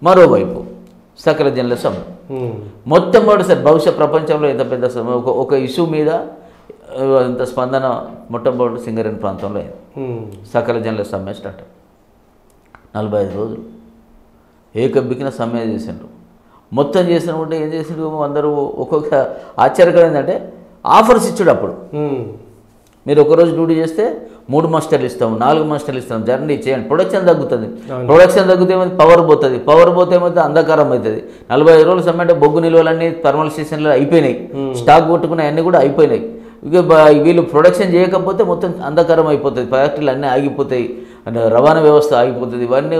మరోవైపు సకల జనుల సమ్మె మొట్టమొదటిసారి బహుశా ప్రపంచంలో ఎంత పెద్ద సమ్మె ఒక ఇష్యూ మీద ఇంత స్పందన మొట్టమొదటి సింగరేణి ప్రాంతంలో అయింది. సకల జనుల సమ్మె స్టార్ట్ 45 రోజులు ఏకబ్బికిన సమ్మె చేసిండ్రు. మొత్తం చేసినప్పుడు ఏం చేసిండ్రు అందరూ ఒక్కొక్క ఆశ్చర్యకరం ఏంటంటే ఆఫర్స్ ఇచ్చాడు. అప్పుడు మీరు ఒకరోజు డ్యూటీ చేస్తే 3 మాస్టర్లు ఇస్తాము, 4 మాస్టర్లు ఇస్తాము, జర్నీ చేయండి, ప్రొడక్షన్ తగ్గుతుంది. ప్రొడక్షన్ తగ్గితే ఏమైతే పవర్ పోతుంది, పవర్ పోతే ఏమైతే అంధకారం అవుతుంది. 45 రోజులు సమ్మె అంటే బొగ్గు నిల్వలన్నీ థర్మల్ స్టేషన్లో అయిపోయినాయి, స్టాక్ కొట్టుకునే అన్నీ కూడా అయిపోయినాయి. ఇక వీళ్ళు ప్రొడక్షన్ చేయకపోతే మొత్తం అంధకారం అయిపోతుంది, ఫ్యాక్టరీలు అన్నీ ఆగిపోతాయి, రవాణా వ్యవస్థ ఆగిపోతుంది. ఇవన్నీ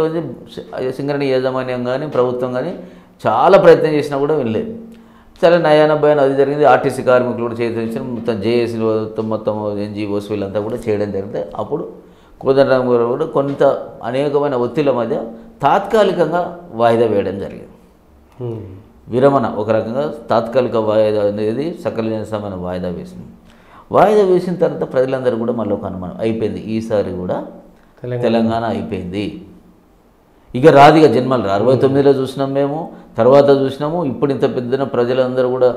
సింగరేణి యాజమాన్యం కానీ ప్రభుత్వం కానీ చాలా ప్రయత్నం చేసినా కూడా వెళ్ళలేదు. సరే నయాన భయాన అది జరిగింది. ఆర్టీసీ కార్మికులు కూడా చేయించిన మొత్తం జేఏసీలు మొత్తం ఎన్జిఓస్ వీళ్ళంతా కూడా చేయడం జరిగితే అప్పుడు కోదండరామ్ గారు కూడా కొంత అనేకమైన ఒత్తిళ్ల మధ్య తాత్కాలికంగా వాయిదా వేయడం జరిగింది. విరమణ ఒక రకంగా తాత్కాలిక వాయిదా అనేది సకల జన సమ్మెను వాయిదా వేసింది. వాయిదా వేసిన తర్వాత ప్రజలందరూ కూడా మళ్ళీ ఒక అనుమానం అయిపోయింది, ఈసారి కూడా తెలంగాణ అయిపోయింది, ఇక రాదిగా జన్మలు 69లో చూసినాం మేము, తర్వాత చూసినాము. ఇప్పుడు ఇంత పెద్దన ప్రజలందరూ కూడా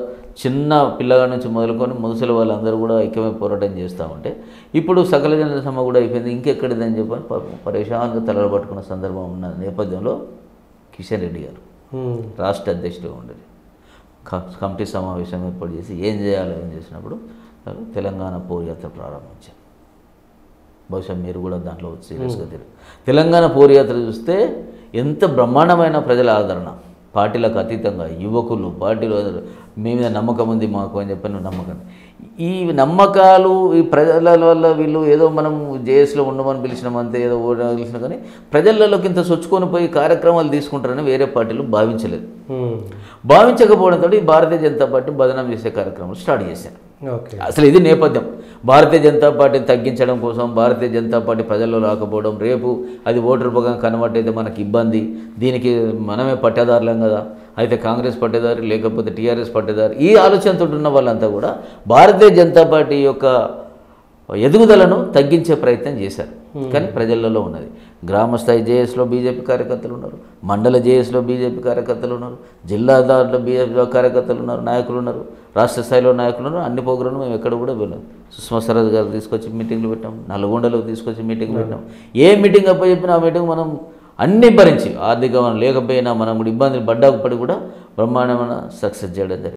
చిన్న పిల్లగాడి నుంచి మొదలుకొని ముసలి వాళ్ళందరూ కూడా ఐక్యమై పోరాటం చేస్తూ ఉంటే ఇప్పుడు సకల జన సమ్మె కూడా అయిపోయింది, ఇంకెక్కడిదని చెప్పని పరేషాన్గా తలలు పట్టుకున్న సందర్భం ఉన్న నేపథ్యంలో కిషన్ రెడ్డి గారు రాష్ట్ర అధ్యక్షుడిగా ఉండేది కమిటీ సమావేశం ఏర్పాటు చేసి ఏం చేయాలని చేసినప్పుడు తెలంగాణ పోరుయాత్ర ప్రారంభించారు. బహుశా మీరు కూడా దాంట్లో సీరియస్గా తెలియదు. తెలంగాణ పోరుయాత్ర చూస్తే ఎంత బ్రహ్మాండమైన ప్రజల ఆదరణ, పార్టీలకు అతీతంగా యువకులు పార్టీలో మీ మీద నమ్మకం ఉంది మాకు అని చెప్పిన నమ్మకం. ఈ నమ్మకాలు ఈ ప్రజల వల్ల వీళ్ళు ఏదో మనం జేఎస్లో ఉండమని పిలిచినామంతే, ఏదో పిలిచినా కానీ ప్రజలలోకి ఇంత సొచ్చుకొని పోయి కార్యక్రమాలు తీసుకుంటారని వేరే పార్టీలు భావించలేదు. భావించకపోవడంతో ఈ భారతీయ జనతా పార్టీ బదనాం చేసే కార్యక్రమాలు స్టార్ట్ చేశారు. అసలు ఇది నేపథ్యం. భారతీయ జనతా పార్టీని తగ్గించడం కోసం, భారతీయ జనతా పార్టీ ప్రజల్లో రాకపోవడం, రేపు అది ఓటర్ రూపంగా కన్వర్ట్ అయితే మనకి ఇబ్బంది, దీనికి మనమే పట్టేదారులం కదా, అయితే కాంగ్రెస్ పట్టేదారు లేకపోతే టీఆర్ఎస్ పట్టేదారు, ఈ ఆలోచనతో ఉన్న వాళ్ళంతా కూడా భారతీయ జనతా పార్టీ యొక్క ఎదుగుదలను తగ్గించే ప్రయత్నం చేశారు. కానీ ప్రజలలో ఉన్నది. గ్రామస్థాయి జేఎస్లో బీజేపీ కార్యకర్తలు ఉన్నారు, మండల జేఎస్లో బీజేపీ కార్యకర్తలు ఉన్నారు, జిల్లా దాంట్లో బీజేపీ కార్యకర్తలు ఉన్నారు, నాయకులు ఉన్నారు, రాష్ట్ర స్థాయిలో నాయకులు ఉన్నారు. అన్ని ప్రోగ్రాంలు మేము ఎక్కడ కూడా వెళ్ళాం. సుష్మా స్వరాజ్ గారు తీసుకొచ్చి మీటింగ్లు పెట్టాం, నల్గొండలో తీసుకొచ్చి మీటింగ్లు పెట్టాం. ఏ మీటింగ్ అప్ప చెప్పినా ఆ మీటింగ్ మనం అన్ని భరించి ఆర్థికంగా లేకపోయినా మనం కూడా ఇబ్బందులు పడ్డాపడి కూడా బ్రహ్మాండమైన సక్సెస్ చేయడం జరిగింది.